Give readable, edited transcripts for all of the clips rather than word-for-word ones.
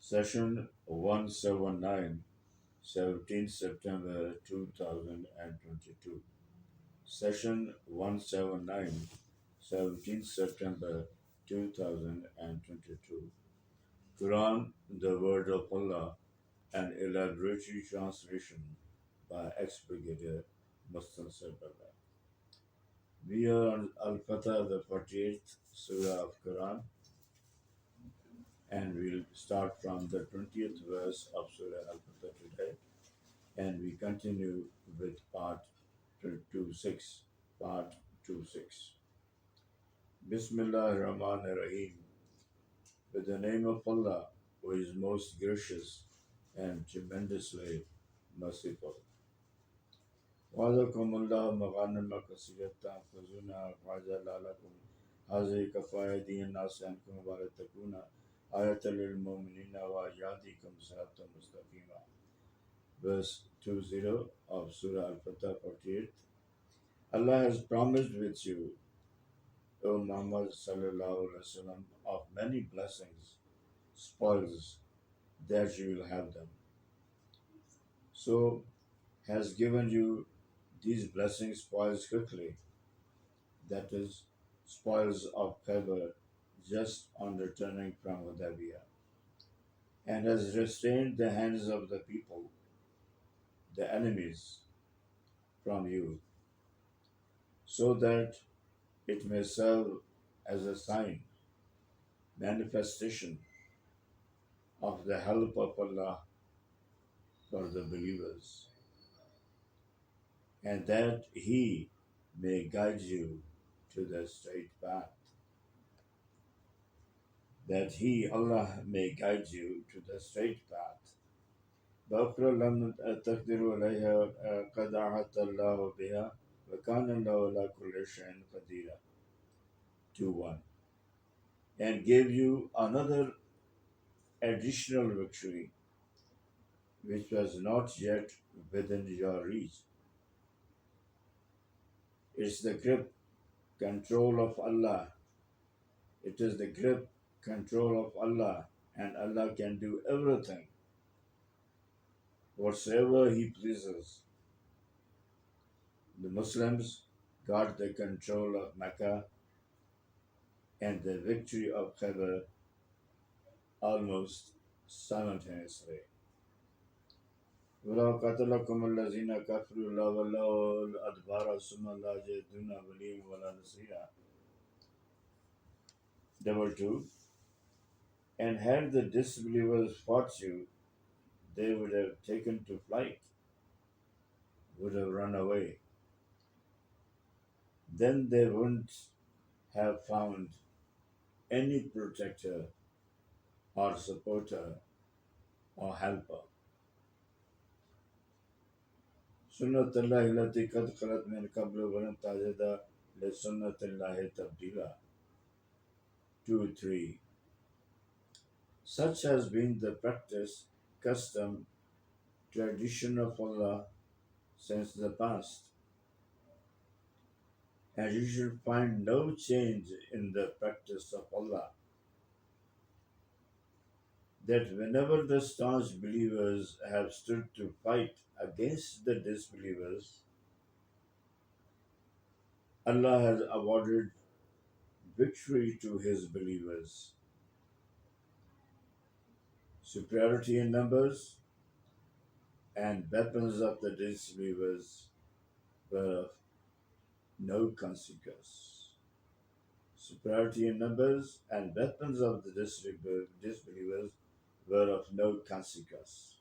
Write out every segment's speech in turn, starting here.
Session 179, 17th September 2022. Session 179, 17th September 2022. Quran, the Word of Allah, an elaboratory translation by ex-brigadier Mustafa Bala. We are on Al-Fatah, the 48th Surah of Quran, and we'll start from the 20th verse of Surah Al-Fatah today, and we continue with part 26. Part 26. Bismillah ar-Rahman ar-Rahim. With the name of Allah, who is most gracious and tremendously merciful. وَعَلَكُمُ اللَّهُ مَغَانِمَ كَثِيرَةً تَأْخُذُونَهَا وَجَعَلَ لَكُمْ هَذِهِ كَفَائِدِ النَّاسِ عَنكُمْ وَلِتَكُونَ آيَةً لِلْمُؤْمِنِينَ وَيَهْدِيكُمْ صِرَاطًا مُسْتَقِيمًا. Verse 20 of Surah Al-Fatah 48. Allah has promised with you, O Muhammad sallallahu alaihi wasallam, of many blessings, spoils, that you will have them. So has given you these blessings, spoils quickly, that is, spoils of Khaybar, just on returning from Hudaybiyah, and has restrained the hands of the people, the enemies, from you, so that it may serve as a sign, manifestation of the help of Allah for the believers, and that He may guide you to the straight path. That He, Allah, may guide you to the straight path. بأخرى لم تقدروا عليها قد أحاط الله بها وكان الله على كل شيء قدير. 2:1. And gave you another additional victory which was not yet within your reach. It's the grip, control of Allah. It is the grip, control of Allah, and Allah can do everything, whatsoever He pleases. The Muslims got the control of Mecca and the victory of Khaybar almost simultaneously. وَلَوْ قَاتَلَكُمُ الَّذِينَ كَفَرُوا لَوَلَّوُا الْأَدْبَارَ ثُمَّ لَا يَجِدُونَ وَلِيًّا وَلَا نَصِيرًا. 2:2. And had the disbelievers fought you, they would have taken to flight, would have run away. Then they wouldn't have found any protector or supporter or helper. سنة الله التي قد خلت من قبل ولن تجد لسنة الله تبديلا. 2:3. Such has been the practice, custom, tradition of Allah since the past, and you should find no change in the practice of Allah. That whenever the staunch believers have stood to fight against the disbelievers, Allah has awarded victory to His believers. Superiority in numbers and weapons of the disbelievers were of no consequence. Superiority in numbers and weapons of the disbelievers were of no consequence.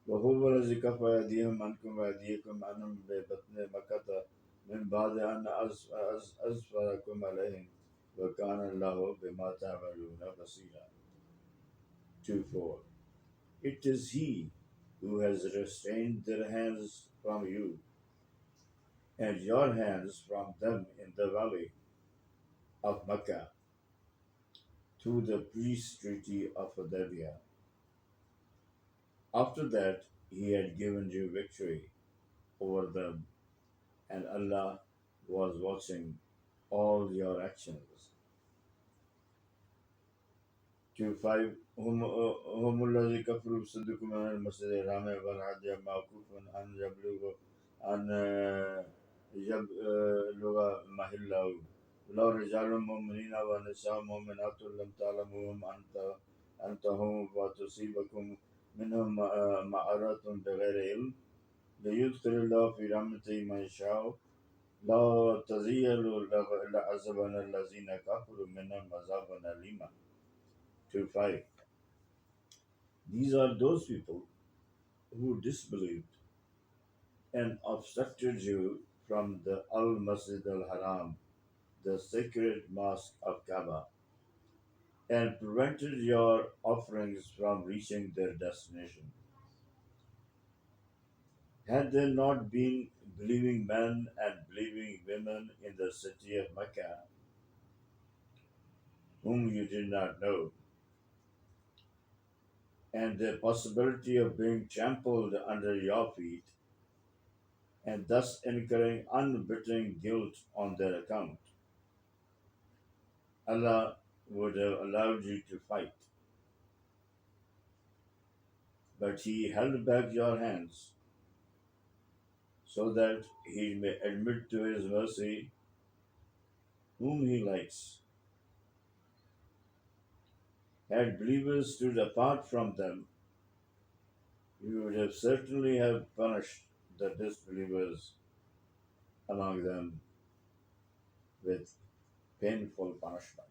وهو الذي كف أيديهم عنكم وأيديكم عنهم ببطن مكة من بعد أن أظفركم عليهم وكان الله بما تعملون بصيرا. 2:4. It is He who has restrained their hands from you and your hands from them in the valley of Mecca through the peace treaty of Hudaybiyah. After that, He had given you victory over them, and Allah was watching all your actions. 2 5 هم الذي كفروا بصدكم عن المسجد الحرام والحج موقوف عن يبلغ عن يبلغ محله لو رجال مؤمنين ونساء مؤمنات لم تعلموهم أن تهم وتصيبكم منهم معرة بغير علم ليدخل الله في رحمته من يشاء لو تزيلوا لعذبنا الذين كفروا منهم عذابا أليما 2 5. These are those people who disbelieved and obstructed you from the Al Masjid al Haram, the sacred mosque of Kaaba, and prevented your offerings from reaching their destination. Had there not been believing men and believing women in the city of Mecca, whom you did not know, and the possibility of being trampled under your feet, and thus incurring unwitting guilt on their account, Allah would have allowed you to fight, but He held back your hands so that He may admit to His mercy whom He likes. Had believers stood apart from them, He would have certainly have punished the disbelievers among them with painful punishment.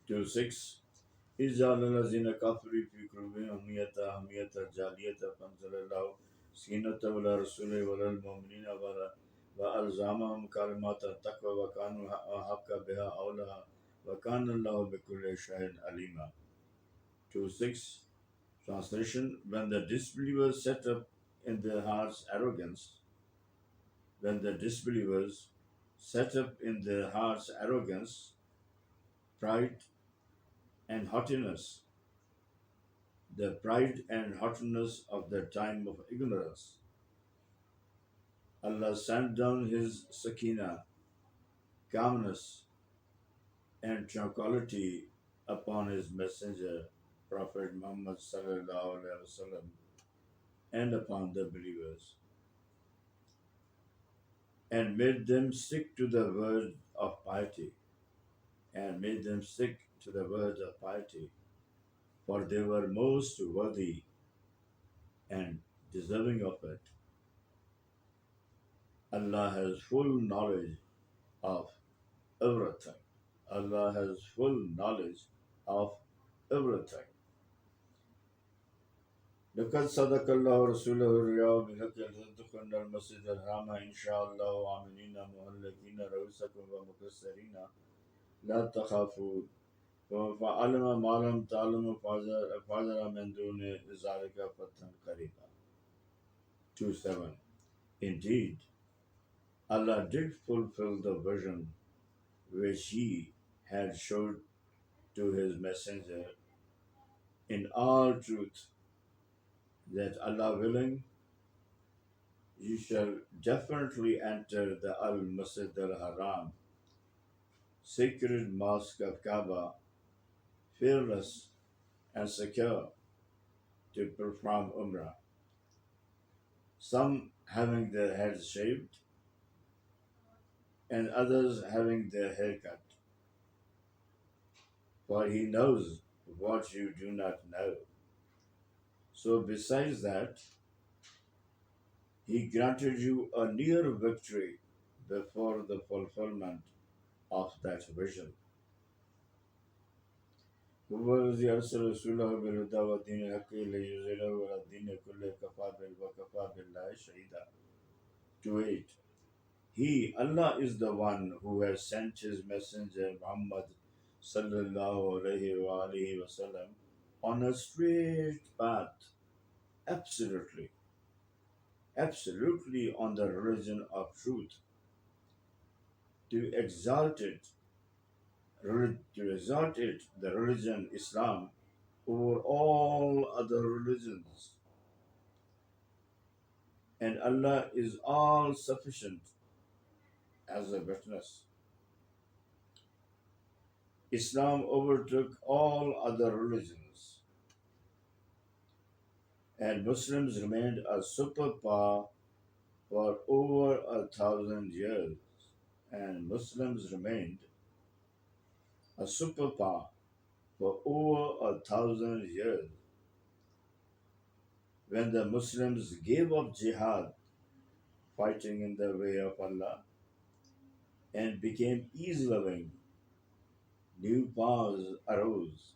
2:6 إذ جعل الذين كفروا في قلوبهم حمية الجاهلية فأنزل الله سكينته على رسوله وعلى المؤمنين وألزمهم كلمات التقوى وكانوا حق بها أولها وكان الله بكل شيء عليما. 2:6 Translation When the disbelievers set up in their hearts arrogance, when the disbelievers set up in their hearts arrogance, pride, and haughtiness, the pride and haughtiness of the time of ignorance, Allah sent down His sakina, calmness, and tranquility upon His messenger, Prophet Muhammad sallallahu alaihi wasallam, and upon the believers, and made them stick to the word of piety, and made them stick to the word of piety, for they were most worthy and deserving of it. Allah has full knowledge of everything. Allah has full knowledge of everything. لقد صدق الله رسوله الرؤيا بالحق لتدخلن المسجد الحرام إن شاء الله آمنين مهلكين رؤوسكم ومقصرين لا تخافون فعلم ما لم تعلموا فعذر من دون ذلك فتحا قريبا. 2:7 Indeed, Allah did fulfill the vision which He had showed to His messenger in all truth, that Allah willing, you shall definitely enter the Al Masjid al Haram, sacred mosque of Kaaba, fearless and secure to perform Umrah. Some having their heads shaved, and others having their hair cut. For He knows what you do not know. So, besides that, He granted you a near victory before the fulfillment of that vision. هو الذي أرسل رسوله بالهدى ودين الحق ليظهره على الدين كله وكفى بالله شهيدا. 2:8 He, Allah, is the one who has sent His messenger Muhammad sallallahu alaihi wasallam on a straight path, absolutely, absolutely on the religion of truth, to exalt it, the religion Islam, over all other religions. And Allah is all sufficient as a witness. Islam overtook all other religions, and Muslims remained a superpower for over 1,000 years. And Muslims remained a superpower for over 1,000 years. When the Muslims gave up jihad, fighting in the way of Allah, and became ease loving, new powers arose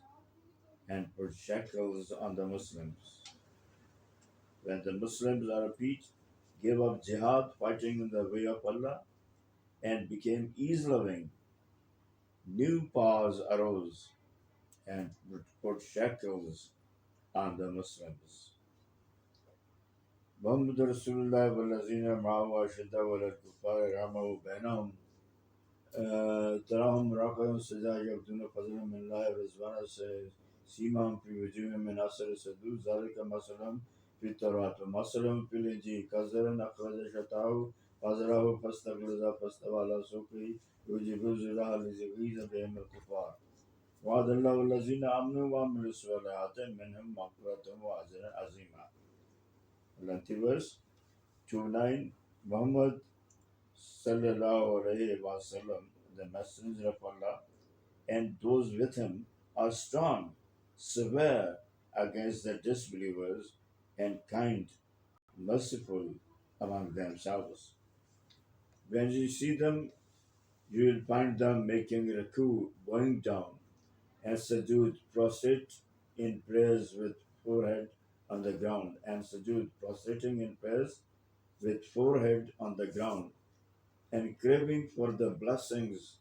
and put shackles on the Muslims. When the Muslims, I repeat, gave up jihad, fighting in the way of Allah, and became ease loving, new powers arose and put shackles on the Muslims. محمد رسول الله والذين معه أشداء على الكفار رحماء بينهم تراهم راكعين سجدا يبدون فضلا من الله ورضوانا سيماهم في وجوههم من أثر السجود ذلك مثلهم في التوراة ومثلهم في الإنجيل كزرع أخرج شطأه فأزرعه فاستغلظ فاستوى على سوقه يعجب الزراع ليغيظ بهم الكفار وعد الله الذين آمنوا وعملوا الصالحات منهم مغفرة وأجرا عظيما. 11th verse 29. Muhammad sallallahu alayhi wa sallam, the messenger of Allah, and those with him are strong, severe against the disbelievers, and kind, merciful among themselves. When you see them, you will find them making ruku, bowing down, and sujood, prostrate in prayers with forehead on the ground, and sujood, prostrating in prayers with forehead on the ground, and craving for the blessings,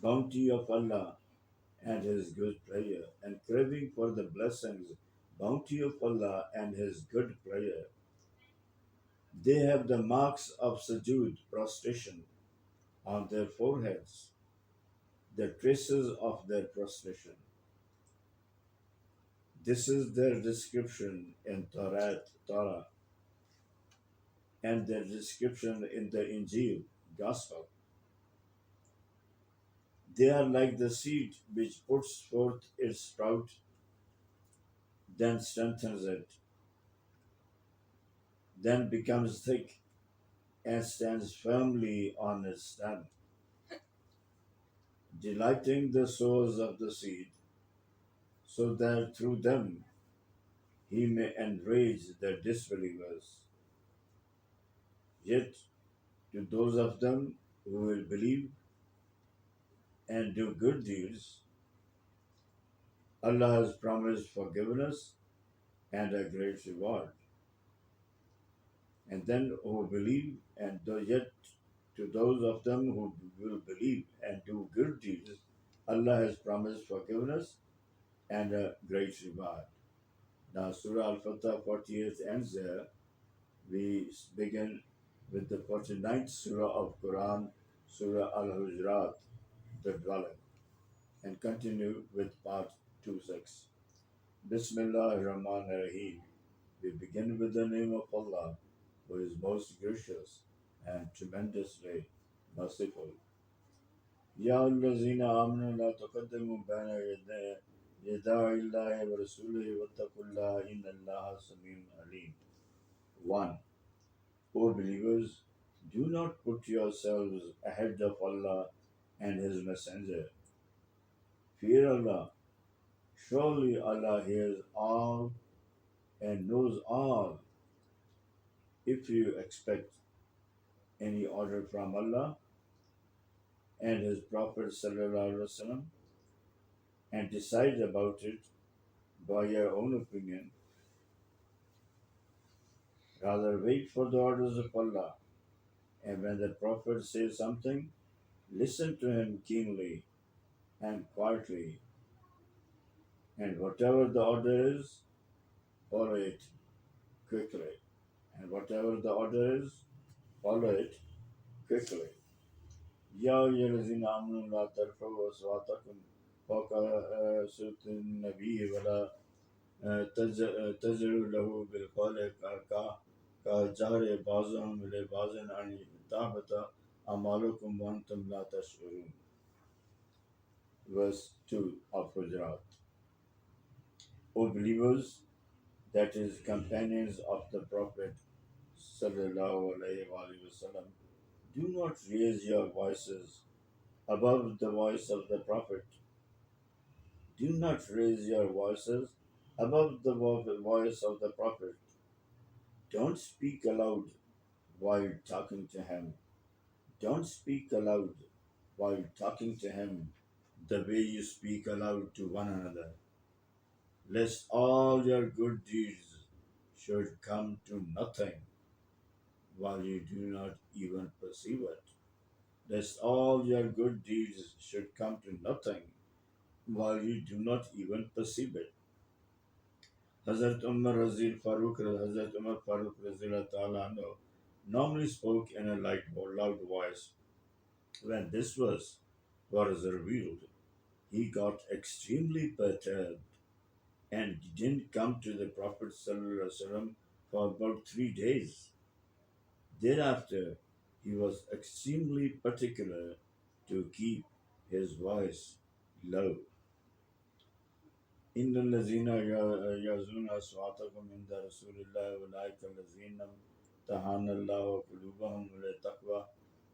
bounty of Allah and His good pleasure, and craving for the blessings, bounty of Allah and His good pleasure. They have the marks of sujood, prostration, on their foreheads, the traces of their prostration. This is their description in Torah, and their description in the Injil, Gospel. They are like the seed which puts forth its sprout, then strengthens it, then becomes thick, and stands firmly on its stem, delighting the souls of the seed, so that through them he may enrage the disbelievers. Yet, to those of them who will believe and do good deeds, Allah has promised forgiveness and a great reward. And then who believe and yet to those of them who will believe and do good deeds, Allah has promised forgiveness and a great reward. Now Surah Al-Fatah 48 ends there. We begin with the 49th Surah of Quran, Surah Al-Hujurat, the dwelling, and continue with part 26. Bismillah ar-Rahman ar-Rahim. We begin with the name of Allah, who is most gracious and tremendously merciful. Ya allazina amanu la taqaddamu bayna yaday Allahi wa rasulihi wattaqullaha inna Allaha samiyun alim. 1. O believers, do not put yourselves ahead of Allah and His Messenger. Fear Allah. Surely Allah hears all and knows all. If you expect any order from Allah and His Prophet ﷺ and decide about it by your own opinion, rather wait for the orders of Allah. And when the Prophet says something, listen to him keenly and quietly. And whatever the order is, follow it quickly. And whatever the order is, follow it quickly. يا أيها الذين آمنوا لا ترفعوا أصواتكم فوق صوت النبي ولا تجهروا له بالقول كجهر بعضهم لبعض أن تهبط أعمالكم وأنتم لا تشعرون. Verse 2 of Hujurat. O believers, that is, companions of the Prophet sallallahu alaihi wasallam, do not raise your voices above the voice of the Prophet. Do not raise your voices above the voice of the Prophet. Don't speak aloud while talking to him. Don't speak aloud while talking to him the way you speak aloud to one another, lest all your good deeds should come to nothing while you do not even perceive it. Lest all your good deeds should come to nothing while you do not even perceive it. Hazrat Umar Farooq Razila Ta'ala anhu normally spoke in a light or loud voice. When this was revealed, he got extremely perturbed and didn't come to the Prophet ﷺ for about 3 days. Thereafter, he was extremely particular to keep his voice low. إن الذين يعزون أصواتكم عند رسول الله أولئك الذين امتحن الله قلوبهم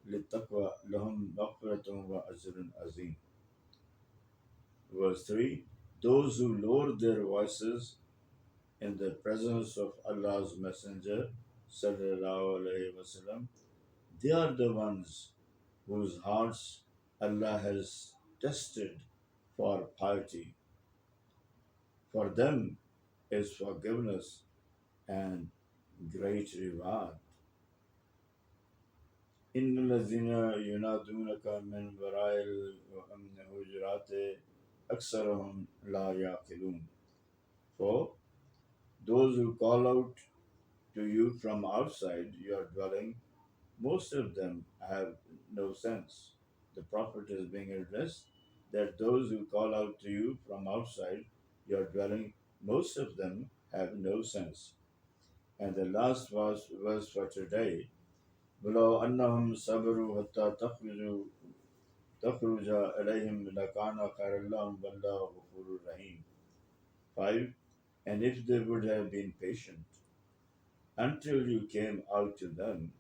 للتقوى لهم مغفرة وأجر عظيم. Verse 3. Those who lower their voices in the presence of Allah's Messenger sallallahu alaihi wasallam, they are the ones whose hearts Allah has tested for piety. For them is forgiveness and great reward. إن الذين ينادونك من وراء الحجرات أكثرهم لا يعقلون. For those who call out to you from outside your dwelling, most of them have no sense. The Prophet is being addressed that those who call out to you from outside your dwelling, most of them have no sense. And the last verse for today, وَلَوْ أَنَّهُمْ صَبَرُوا حَتَّى تَخْرُجَ إِلَيْهِمْ لَكَانَ خَيْرًا لَهُمْ وَاللَّهُ غَفُورٌ رَحِيمٌ. 5. And if they would have been patient until you came out to them,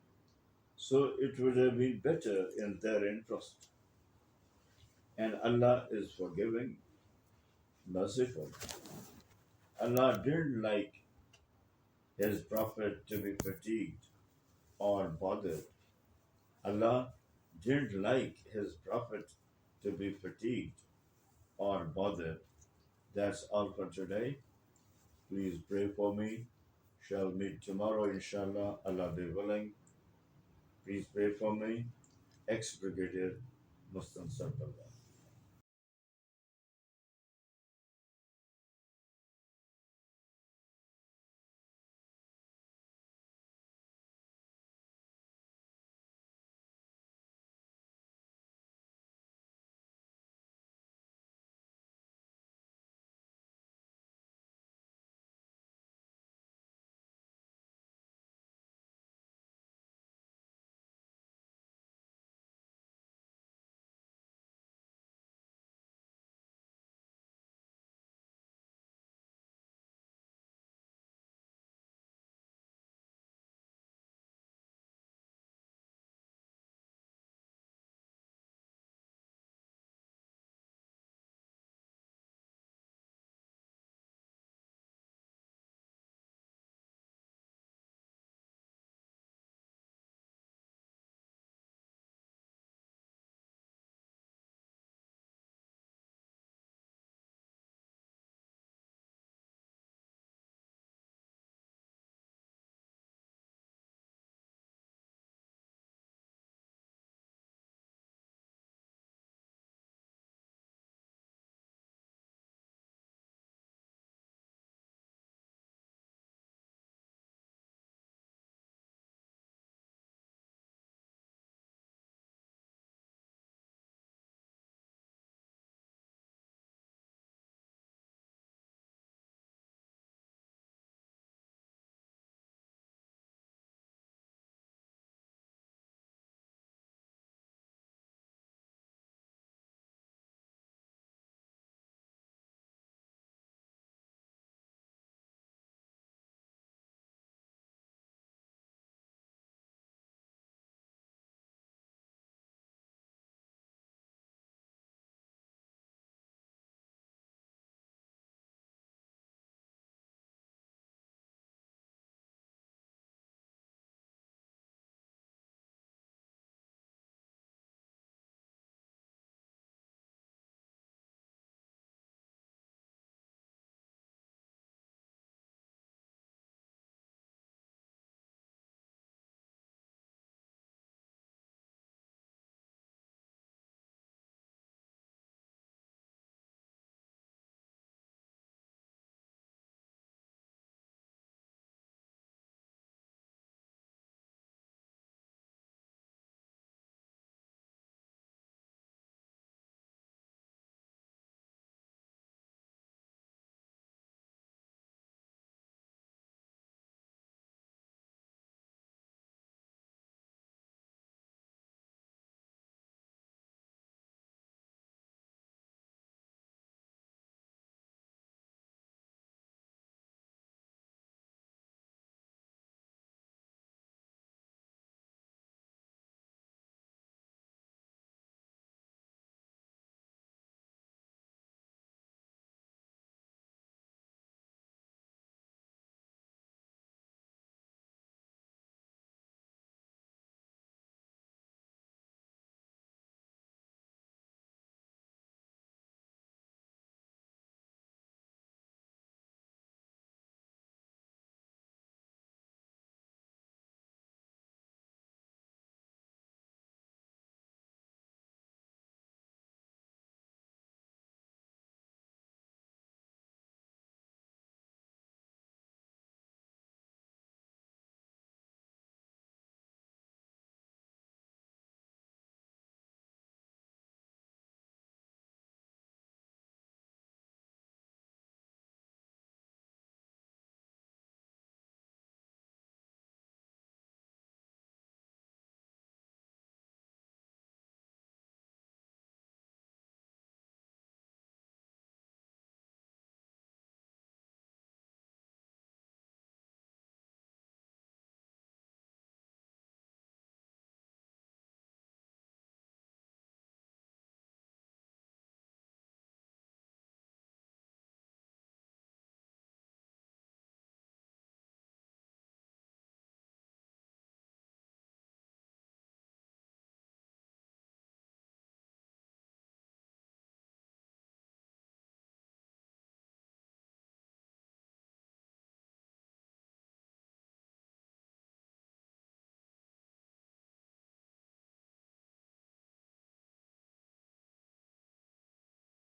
so it would have been better in their interest. And Allah is forgiving, merciful. Allah didn't like His Prophet to be fatigued or bothered. Allah didn't like His Prophet to be fatigued or bothered. That's all for today. Please pray for me. Shall meet tomorrow, inshallah, Allah be willing. Please pray for me. Ex-Brigadier Mustan Sarpallah.